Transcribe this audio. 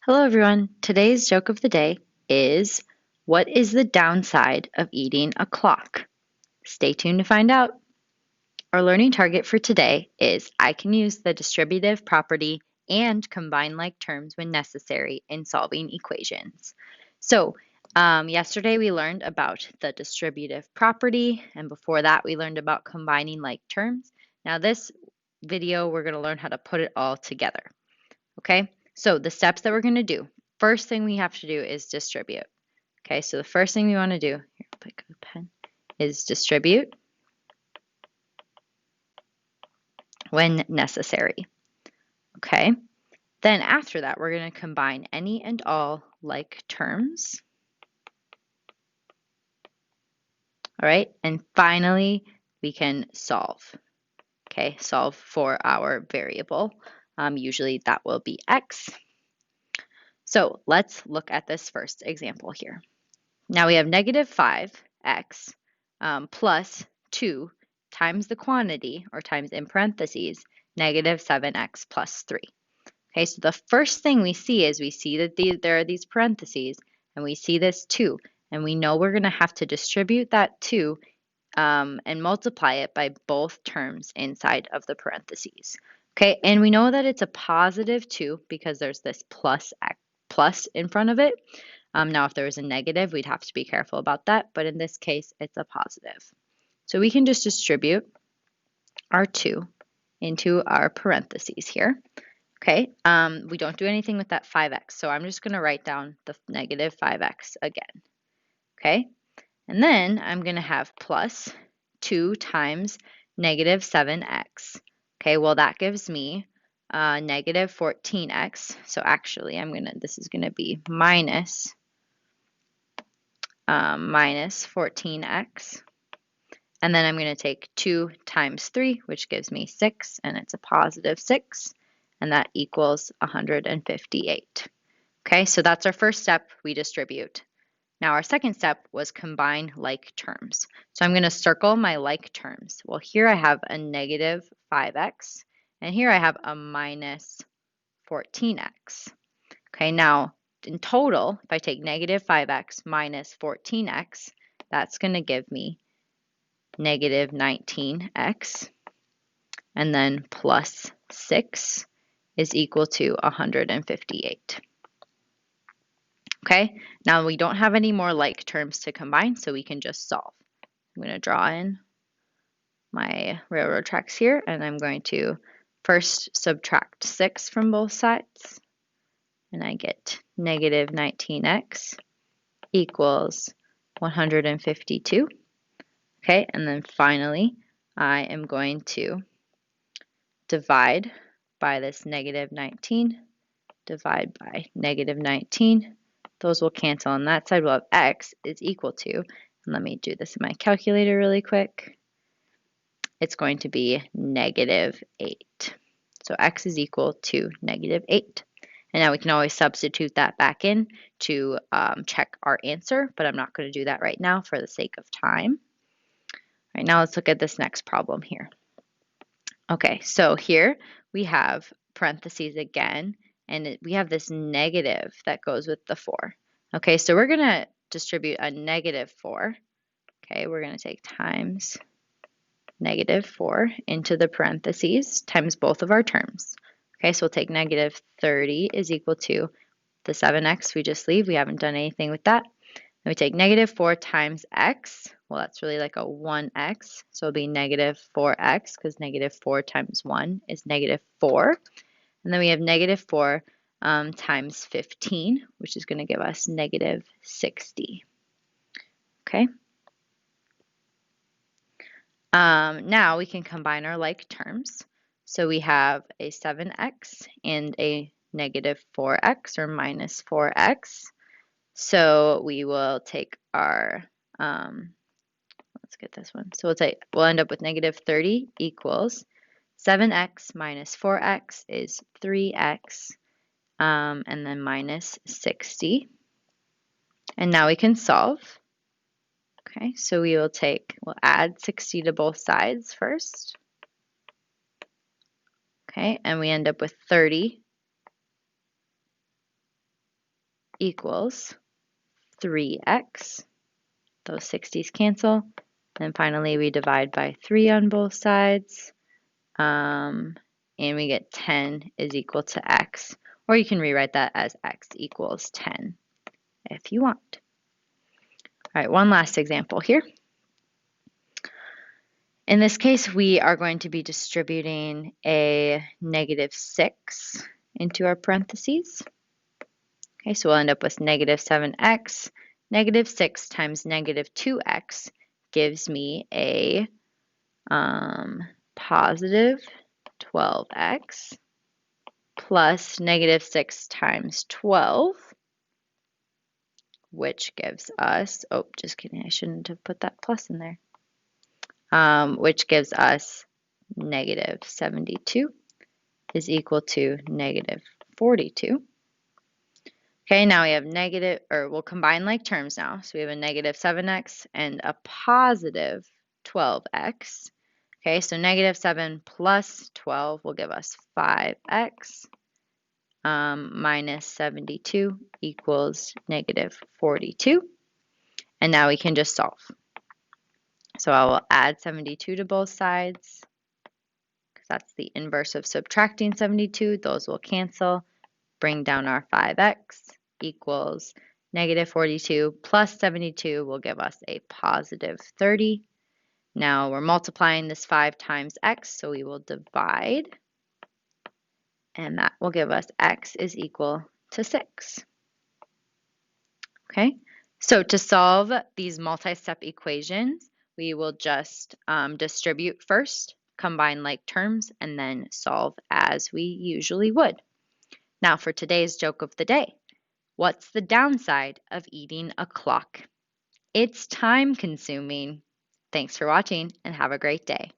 Hello, everyone. Today's joke of the day is, what is the downside of eating a clock? Stay tuned to find out. Our learning target for today is, I can use the distributive property and combine like terms when necessary in solving equations. So, yesterday we learned about the distributive property, and before that we learned about combining like terms. Now this video, we're going to learn how to put it all together. Okay, so the steps that we're going to do, first thing we have to do is distribute. Okay, so the first thing we want to do, here, pick up a pen, is distribute when necessary. Okay, then after that, we're going to combine any and all like terms. All right, and finally, we can solve. Okay, solve for our variable. Usually that will be x. So let's look at this first example here. Now we have negative 5x plus 2 times the quantity, or times in parentheses, negative 7x plus 3. Okay, so the first thing we see is we see that there are these parentheses, and we see this 2, and we know we're going to have to distribute that 2 and multiply it by both terms inside of the parentheses. Okay, and we know that it's a positive 2 because there's this plus in front of it. Now, if there was a negative, we'd have to be careful about that, but in this case, it's a positive. So we can just distribute our 2 into our parentheses here. Okay, we don't do anything with that 5x, so I'm just going to write down the negative 5x again. Okay, and then I'm going to have plus 2 times negative 7x. Okay, well, that gives me negative 14x. So actually, this is going to be minus 14x. And then I'm going to take 2 times 3, which gives me 6, and it's a positive 6, and that equals 158. Okay, so that's our first step, we distribute. Now our second step was combine like terms. So I'm going to circle my like terms. Well, here I have a negative 5x, and here I have a minus 14x. Okay, now in total, if I take negative 5x minus 14x, that's going to give me negative 19x, and then plus 6 is equal to 158. Okay, now we don't have any more like terms to combine, so we can just solve. I'm going to draw in my railroad tracks here, and I'm going to first subtract 6 from both sides, and I get negative 19x equals 152. Okay, and then finally, I am going to divide by this negative 19, divide by negative 19. Those will cancel on that side. We'll have x is equal to, and let me do this in my calculator really quick. It's going to be negative 8. So x is equal to negative 8. And now we can always substitute that back in to check our answer, but I'm not going to do that right now for the sake of time. All right, now let's look at this next problem here. Okay, so here we have parentheses again, and we have this negative that goes with the 4. Okay, so we're going to distribute a negative 4. Okay, we're going to take times negative 4 into the parentheses times both of our terms. Okay, so we'll take negative 30 is equal to the 7x we just leave. We haven't done anything with that. Then we take negative 4 times x. Well, that's really like a 1x, so it'll be negative 4x because negative 4 times 1 is negative 4. And then we have negative 4 times 15, which is going to give us negative 60. Okay. Now we can combine our like terms. So we have a 7x and a negative 4x, or minus 4x. So we will take our, let's get this one. So we'll end up with negative 30 equals 7x minus 4x is 3x, and then minus 60. And now we can solve. Okay, so we'll add 60 to both sides first. Okay, and we end up with 30 equals 3x. Those 60s cancel. And finally, we divide by 3 on both sides. And we get 10 is equal to x. Or you can rewrite that as x equals 10 if you want. All right, one last example here. In this case, we are going to be distributing a -6 into our parentheses. Okay, so we'll end up with -7x. -6 times -2x gives me a positive 12x plus -6 times 12, which gives us, oh, just kidding, I shouldn't have put that plus in there. Which gives us -72 is equal to -42. Okay, now we have we'll combine like terms now. So we have a -7x and a positive 12x. Okay, so -7 plus 12 will give us 5x minus 72 equals -42. And now we can just solve. So I will add 72 to both sides, because that's the inverse of subtracting 72. Those will cancel. Bring down our 5x equals -42 plus 72 will give us a positive 30. Now we're multiplying this 5 times x, so we will divide. And that will give us x is equal to 6. Okay, so to solve these multi-step equations, we will just distribute first, combine like terms, and then solve as we usually would. Now for today's joke of the day. What's the downside of eating a clock? It's time consuming. Thanks for watching and have a great day.